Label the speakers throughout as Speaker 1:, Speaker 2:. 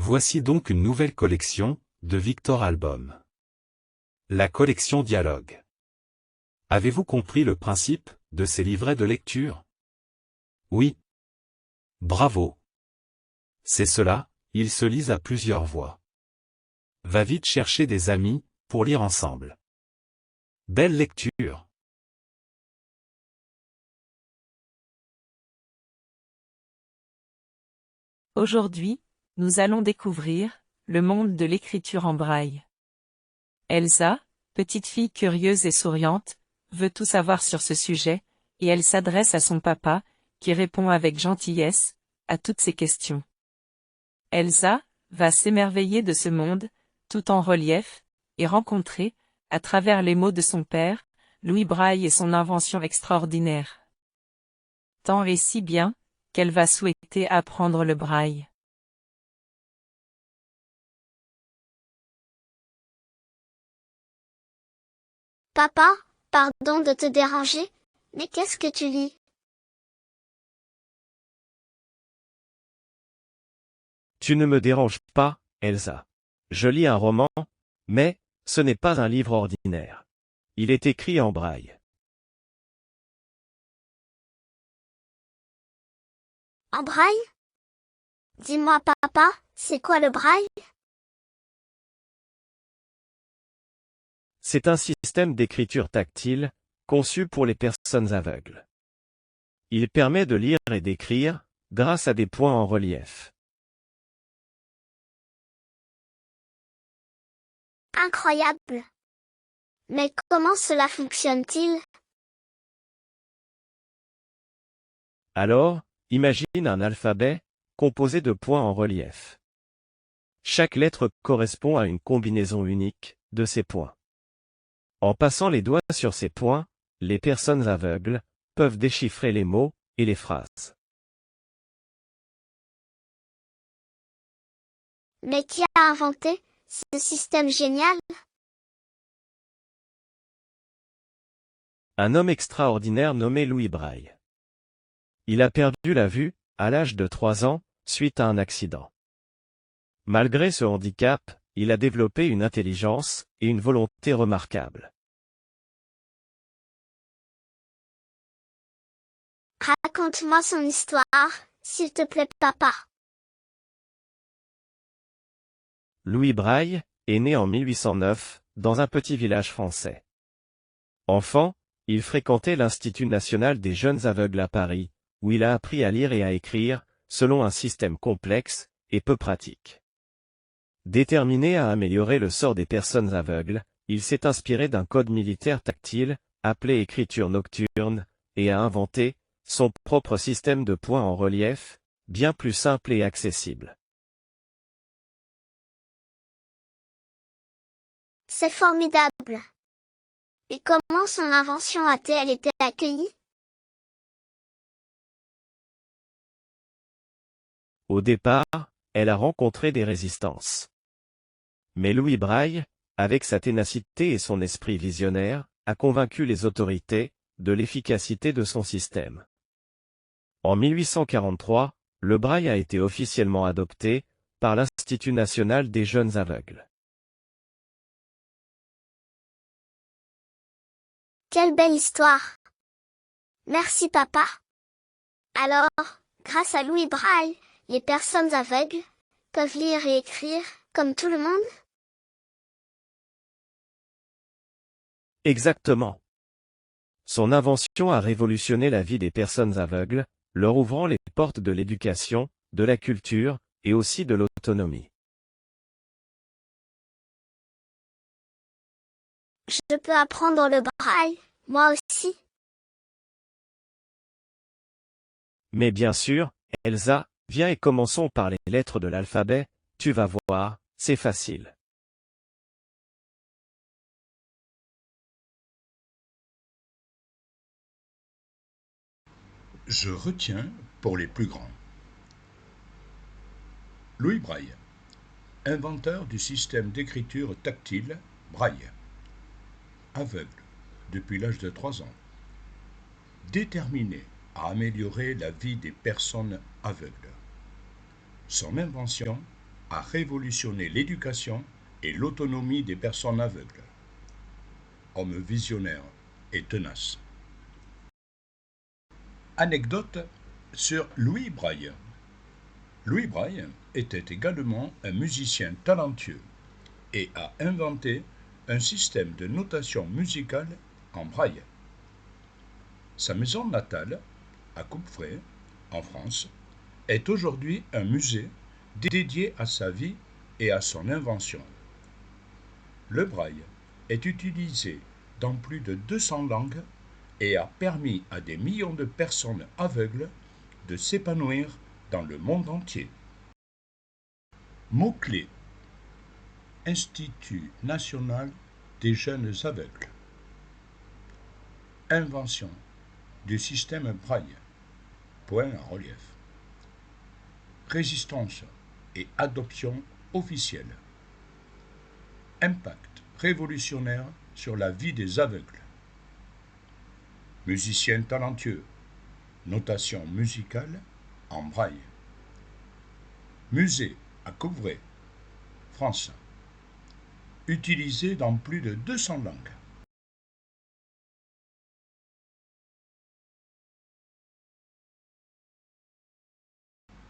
Speaker 1: Voici donc une nouvelle collection, de Victor Album. La collection Dialogue. Avez-vous compris le principe, de ces livrets de lecture? Oui. Bravo. C'est cela, ils se lisent à plusieurs voix. Va vite chercher des amis, pour lire ensemble. Belle lecture.
Speaker 2: Aujourd'hui, nous allons découvrir le monde de l'écriture en braille. Elsa, petite fille curieuse et souriante, veut tout savoir sur ce sujet, et elle s'adresse à son papa, qui répond avec gentillesse à toutes ses questions. Elsa va s'émerveiller de ce monde, tout en relief, et rencontrer, à travers les mots de son père, Louis Braille et son invention extraordinaire. Tant et si bien, qu'elle va souhaiter apprendre le braille.
Speaker 3: Papa, pardon de te déranger, mais qu'est-ce que tu lis?
Speaker 4: Tu ne me déranges pas, Elsa. Je lis un roman, mais ce n'est pas un livre ordinaire. Il est écrit en braille.
Speaker 3: En braille? Dis-moi papa, c'est quoi le braille?
Speaker 4: C'est un système d'écriture tactile, conçu pour les personnes aveugles. Il permet de lire et d'écrire, grâce à des points en relief.
Speaker 3: Incroyable! Mais comment cela fonctionne-t-il?
Speaker 4: Alors, imagine un alphabet, composé de points en relief. Chaque lettre correspond à une combinaison unique, de ces points. En passant les doigts sur ces points, les personnes aveugles peuvent déchiffrer les mots et les phrases.
Speaker 3: Mais qui a inventé ce système génial?
Speaker 4: Un homme extraordinaire nommé Louis Braille. Il a perdu la vue, à l'âge de 3 ans, suite à un accident. Malgré ce handicap, il a développé une intelligence et une volonté remarquables.
Speaker 3: Raconte-moi son histoire, s'il te plaît papa.
Speaker 4: Louis Braille est né en 1809, dans un petit village français. Enfant, il fréquentait l'Institut national des jeunes aveugles à Paris, où il a appris à lire et à écrire, selon un système complexe et peu pratique. Déterminé à améliorer le sort des personnes aveugles, il s'est inspiré d'un code militaire tactile, appelé écriture nocturne, et a inventé son propre système de points en relief, bien plus simple et accessible.
Speaker 3: C'est formidable. Et comment son invention a-t-elle été accueillie?
Speaker 4: Au départ, elle a rencontré des résistances. Mais Louis Braille, avec sa ténacité et son esprit visionnaire, a convaincu les autorités de l'efficacité de son système. En 1843, le braille a été officiellement adopté par l'Institut national des jeunes aveugles.
Speaker 3: Quelle belle histoire! Merci papa. Alors, grâce à Louis Braille, les personnes aveugles peuvent lire et écrire comme tout le monde?
Speaker 4: Exactement. Son invention a révolutionné la vie des personnes aveugles, leur ouvrant les portes de l'éducation, de la culture, et aussi de l'autonomie.
Speaker 3: Je peux apprendre le braille, moi aussi.
Speaker 4: Mais bien sûr, Elsa, viens et commençons par les lettres de l'alphabet, tu vas voir, c'est facile.
Speaker 5: Je retiens pour les plus grands. Louis Braille, inventeur du système d'écriture tactile Braille. Aveugle depuis l'âge de 3 ans. Déterminé à améliorer la vie des personnes aveugles. Son invention a révolutionné l'éducation et l'autonomie des personnes aveugles. Homme visionnaire et tenace. Anecdote sur Louis Braille. Louis Braille était également un musicien talentueux et a inventé un système de notation musicale en braille. Sa maison natale, à Coupvray, en France, est aujourd'hui un musée dédié à sa vie et à son invention. Le braille est utilisé dans plus de 200 langues et a permis à des millions de personnes aveugles de s'épanouir dans le monde entier. Mots-clés: Institut national des jeunes aveugles. Invention du système braille. Point à relief. Résistance et adoption officielle. Impact révolutionnaire sur la vie des aveugles. Musicien talentueux. Notation musicale en braille. Musée à Coupvray, France. Utilisé dans plus de 200 langues.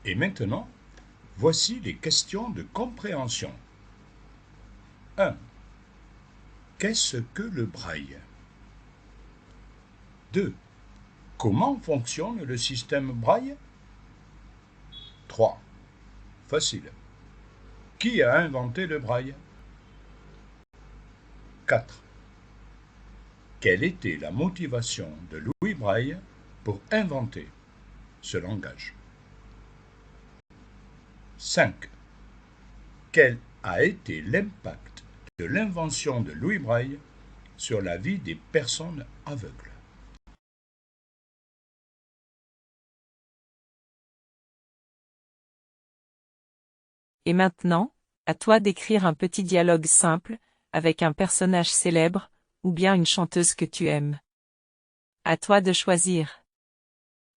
Speaker 5: Et maintenant, voici les questions de compréhension. 1. Qu'est-ce que le braille? 2. Comment fonctionne le système braille? 3. Facile. Qui a inventé le braille? 4. Quelle était la motivation de Louis Braille pour inventer ce langage? 5. Quel a été l'impact de l'invention de Louis Braille sur la vie des personnes aveugles?
Speaker 2: Et maintenant, à toi d'écrire un petit dialogue simple, avec un personnage célèbre, ou bien une chanteuse que tu aimes. À toi de choisir.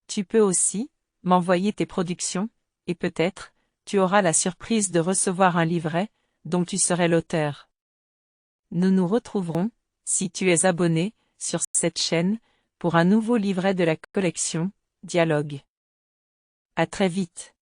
Speaker 2: Tu peux aussi m'envoyer tes productions, et peut-être, tu auras la surprise de recevoir un livret, dont tu serais l'auteur. Nous nous retrouverons, si tu es abonné, sur cette chaîne, pour un nouveau livret de la collection, Dialogue. À très vite.